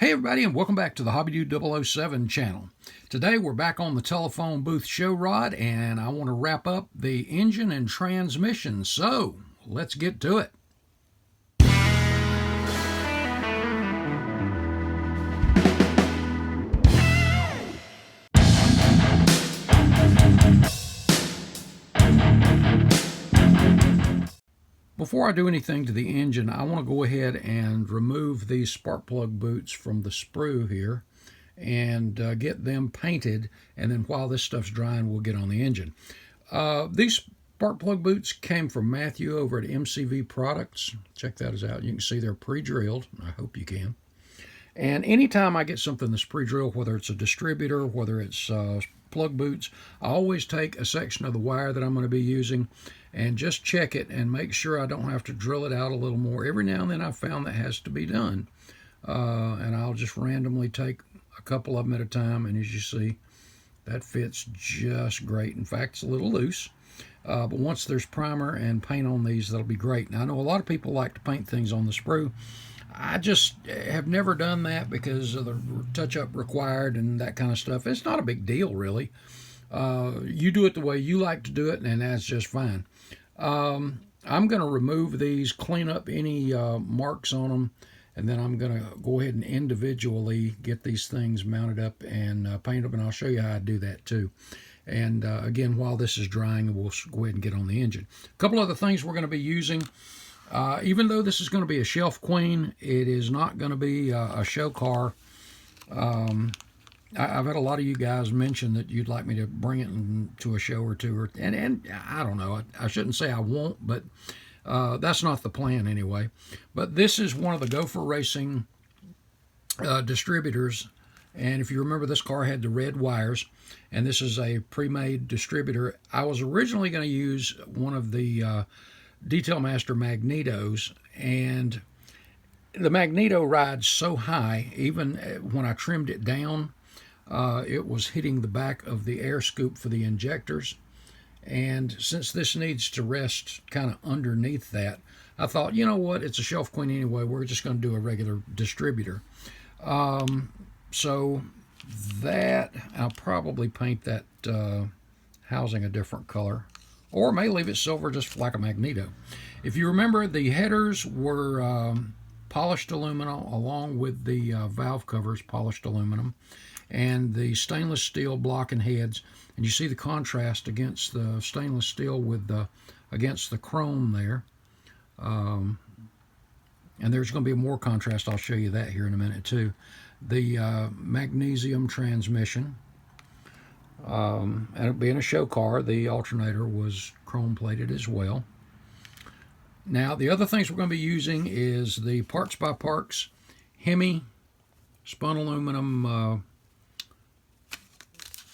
Hey everybody, and welcome back to the HobbyDude 007 channel. Today we're back on the telephone booth show rod, and I want to wrap up the engine and transmission, so let's get to it. Before I do anything to the engine, I want to go ahead and remove these spark plug boots from the sprue here and get them painted, and then while this stuff's drying, we'll get on the engine. These spark plug boots came from Matthew over at MCV Products. Check that out. You can see they're pre-drilled. I hope you can. And anytime I get something that's pre-drilled, whether it's a distributor, whether it's plug boots, I always take a section of the wire that I'm going to be using and just check it and make sure I don't have to drill it out a little more. Every now and then I've found that has to be done. And I'll just randomly take a couple of them at a time, and as you see, that fits just great. In fact, it's a little loose. But once there's primer and paint on these, that'll be great. Now, I know a lot of people like to paint things on the sprue. I just have never done that because of the touch-up required and that kind of stuff. It's not a big deal, really. You do it the way you like to do it, and that's just fine. I'm going to remove these, clean up any marks on them, and then I'm going to go ahead and individually get these things mounted up and paint them, and I'll show you how I do that too. And again, while this is drying, we'll go ahead and get on the engine. A couple other things we're going to be using. Even though this is going to be a shelf queen, it is not going to be a show car. I've had a lot of you guys mention that you'd like me to bring it to a show or two, and I don't know. I shouldn't say I won't, but that's not the plan anyway. But this is one of the Gopher Racing distributors, and if you remember, this car had the red wires, and this is a pre-made distributor. I was originally going to use one of the Detail Master magnetos, and the magneto rides so high, even when I trimmed it down, it was hitting the back of the air scoop for the injectors. And since this needs to rest kind of underneath that, I thought, you know what, it's a shelf queen anyway, we're just going to do a regular distributor. So that, I'll probably paint that housing a different color, or may leave it silver just like a magneto. If you remember, the headers were polished aluminum along with the valve covers, polished aluminum, and the stainless steel block and heads. And you see the contrast against the stainless steel with against the chrome there. And there's going to be more contrast. I'll show you that here in a minute too. The magnesium transmission. And being a show car, the alternator was chrome plated as well. Now, the other things we're going to be using is the Parts by Parks Hemi spun aluminum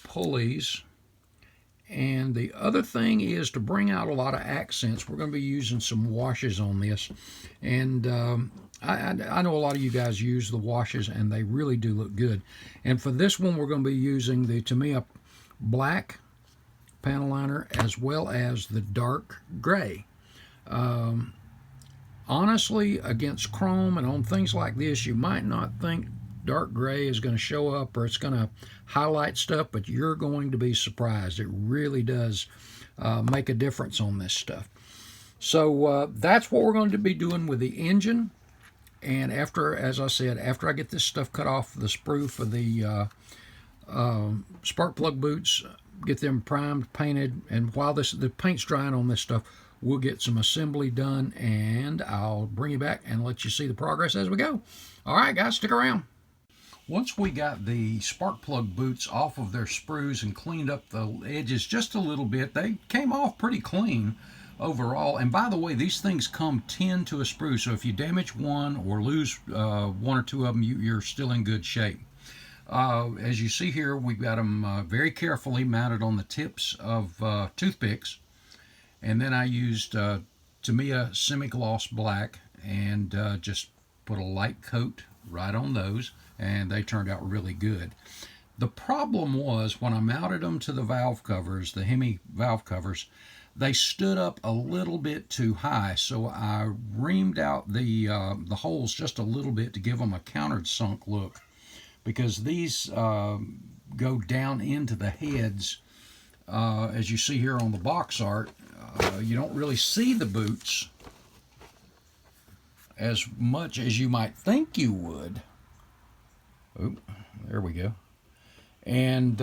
pulleys. And the other thing is, to bring out a lot of accents, we're going to be using some washes on this. And I know a lot of you guys use the washes, and they really do look good. And for this one, we're going to be using the Tamiya black panel liner as well as the dark gray. Honestly, against chrome and on things like this, you might not think dark gray is going to show up or it's going to highlight stuff, but you're going to be surprised. It really does make a difference on this stuff. So that's what we're going to be doing with the engine. And after, as I said, after I get this stuff cut off the sprue for the spark plug boots, get them primed, painted, and while the paint's drying on this stuff, we'll get some assembly done, and I'll bring you back and let you see the progress as we go. All right, guys, stick around. Once we got the spark plug boots off of their sprues and cleaned up the edges just a little bit, they came off pretty clean overall. And by the way, these things come 10 to a sprue, so if you damage one or lose one or two of them, you're still in good shape. As you see here, we've got them very carefully mounted on the tips of toothpicks. And then I used Tamiya semi-gloss black and just put a light coat right on those, and they turned out really good. The problem was, when I mounted them to the valve covers, the Hemi valve covers, they stood up a little bit too high, so I reamed out the holes just a little bit to give them a countersunk look, because these go down into the heads. As you see here on the box art, you don't really see the boots as much as you might think you would. Oop, there we go. And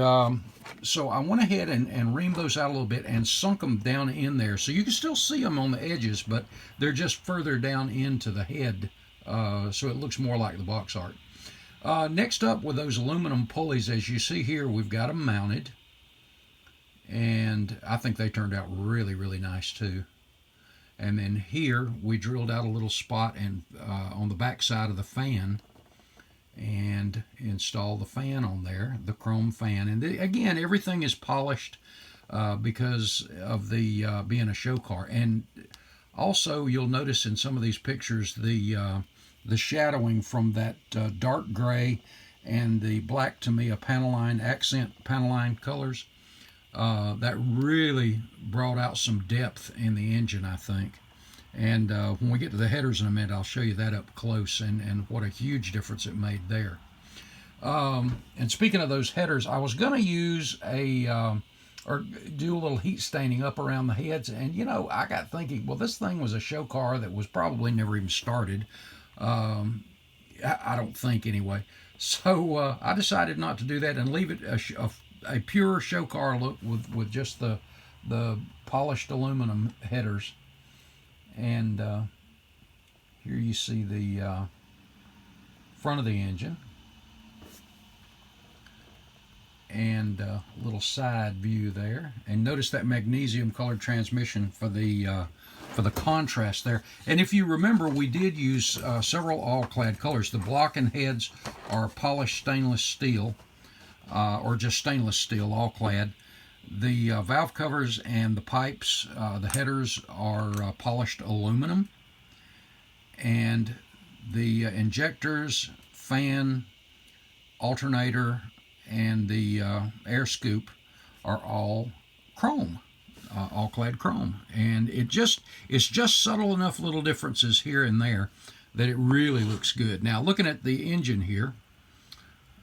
so I went ahead and reamed those out a little bit and sunk them down in there. So you can still see them on the edges, but they're just further down into the head, so it looks more like the box art. Next up, with those aluminum pulleys, as you see here, we've got them mounted. And I think they turned out really, really nice too. And then here we drilled out a little spot and on the back side of the fan, and install the fan on there, the chrome fan. And again, everything is polished because of the being a show car. And also, you'll notice in some of these pictures the shadowing from that dark gray and the black Tamiya Panaline accent Panaline colors. That really brought out some depth in the engine, I think. And when we get to the headers in a minute, I'll show you that up close and what a huge difference it made there. And speaking of those headers, I was going to use or do a little heat staining up around the heads. And, you know, I got thinking, well, this thing was a show car that was probably never even started. I don't think, anyway. So I decided not to do that and leave it a pure show car look with just the polished aluminum headers. And here you see the front of the engine and a little side view there. And notice that magnesium colored transmission for the contrast there. And if you remember, we did use several all-clad colors. The block and heads are polished stainless steel, or just stainless steel, all-clad. The valve covers and the pipes, the headers are polished aluminum. And the injectors, fan, alternator, and the air scoop are all chrome, all clad chrome. And it's just subtle enough little differences here and there that it really looks good. Now, looking at the engine here,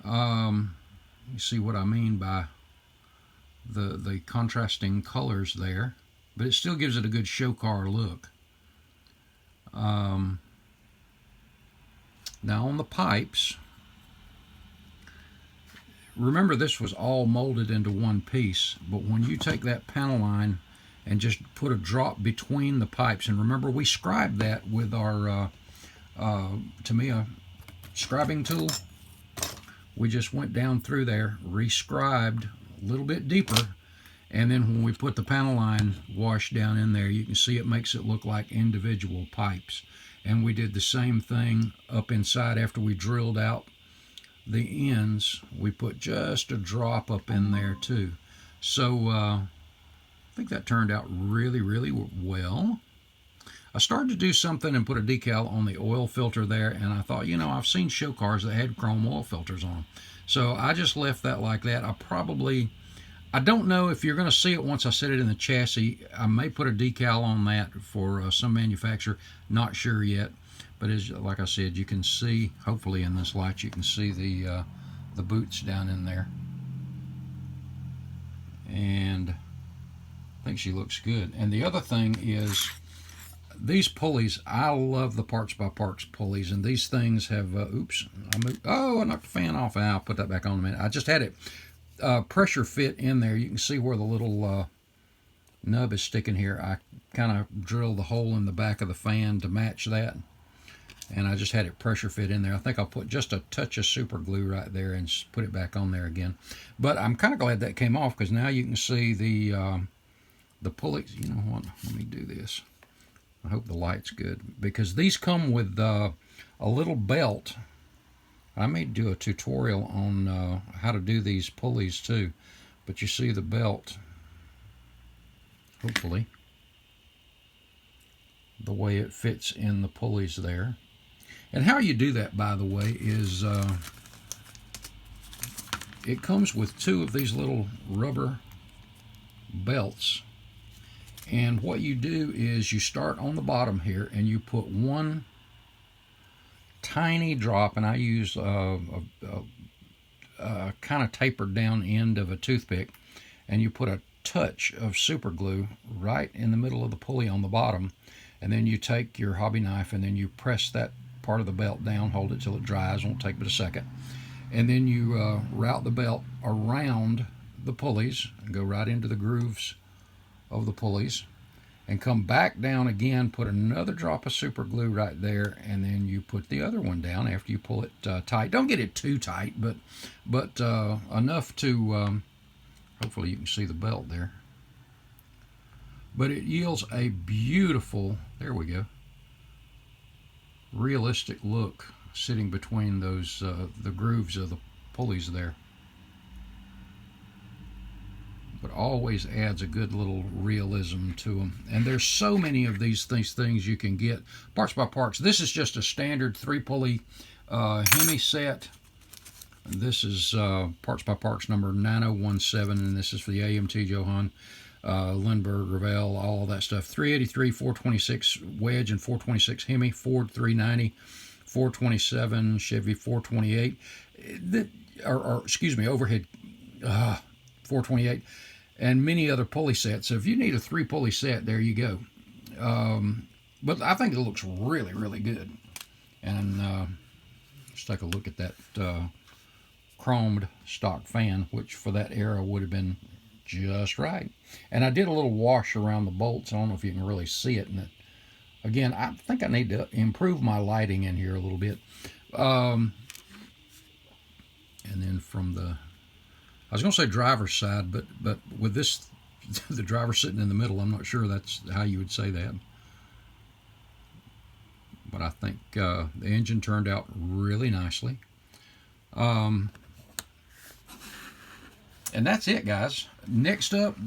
you see what I mean by the contrasting colors there, but it still gives it a good show car look. Now on the pipes, remember this was all molded into one piece, but when you take that panel line and just put a drop between the pipes, and remember we scribed that with our Tamiya scribing tool, we just went down through there, re-scribed a little bit deeper, and then when we put the panel line wash down in there, you can see it makes it look like individual pipes. And we did the same thing up inside. After we drilled out the ends, we put just a drop up in there too. So I think that turned out really, really well. I started to do something and put a decal on the oil filter there, and I thought, you know, I've seen show cars that had chrome oil filters on them. So I just left that like that. I don't know if you're going to see it once I set it in the chassis. I may put a decal on that for some manufacturer. Not sure yet. But like I said, you can see, hopefully in this light, you can see the boots down in there. And I think she looks good. And the other thing is, these pulleys, I love the parts by parts pulleys, and these things have, oops, I knocked the fan off. I'll put that back on in a minute. I just had it pressure fit in there. You can see where the little nub is sticking here. I kind of drilled the hole in the back of the fan to match that, and I just had it pressure fit in there. I think I'll put just a touch of super glue right there and put it back on there again. But I'm kind of glad that came off, because now you can see the pulleys. You know what, let me do this. I hope the light's good, because these come with a little belt. I may do a tutorial on how to do these pulleys too, but you see the belt, hopefully, the way it fits in the pulleys there. And how you do that, by the way, is it comes with two of these little rubber belts. And what you do is you start on the bottom here and you put one tiny drop, and I use a kind of tapered down end of a toothpick, and you put a touch of super glue right in the middle of the pulley on the bottom, and then you take your hobby knife and then you press that part of the belt down, hold it till it dries, won't take but a second, and then you route the belt around the pulleys and go right into the grooves of the pulleys, and come back down again, put another drop of super glue right there, and then you put the other one down after you pull it tight. Don't get it too tight, but enough to, hopefully you can see the belt there. But it yields a beautiful, there we go, realistic look sitting between those, the grooves of the pulleys there. But always adds a good little realism to them. And there's so many of these things you can get. Parts by Parts. This is just a standard 3-pulley Hemi set. This is Parts by Parts number 9017, and this is for the AMT Johann, Lindbergh, Revell, all that stuff. 383, 426 Wedge, and 426 Hemi, Ford 390, 427 Chevy 428, excuse me, overhead 428. And many other pulley sets. So if you need a 3-pulley set, there you go. But I think it looks really, really good. And let's take a look at that chromed stock fan, which for that era would have been just right. And I did a little wash around the bolts. I don't know if you can really see it. And again, I think I need to improve my lighting in here a little bit. And then from the, I was going to say driver's side, but with this, the driver sitting in the middle, I'm not sure that's how you would say that. But I think the engine turned out really nicely. And that's it, guys. Next up,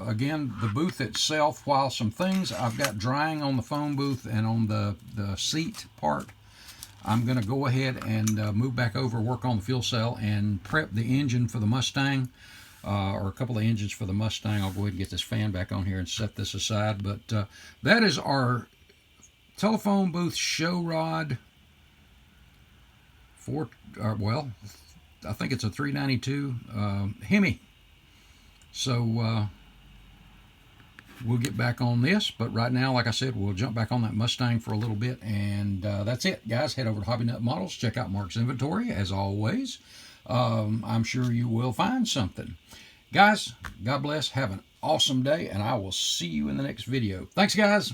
again, the booth itself, while some things I've got drying on the phone booth and on the seat part, I'm going to go ahead and move back over, work on the fuel cell, and prep the engine for the Mustang, or a couple of engines for the Mustang. I'll go ahead and get this fan back on here and set this aside. But that is our telephone booth show rod for, well, I think it's a 392 Hemi. So we'll get back on this, but right now, like I said, we'll jump back on that Mustang for a little bit, and that's it, guys. Head over to HobbyNut Models, check out Mark's inventory, as always. I'm sure you will find something. Guys, God bless, have an awesome day, and I will see you in the next video. Thanks, guys.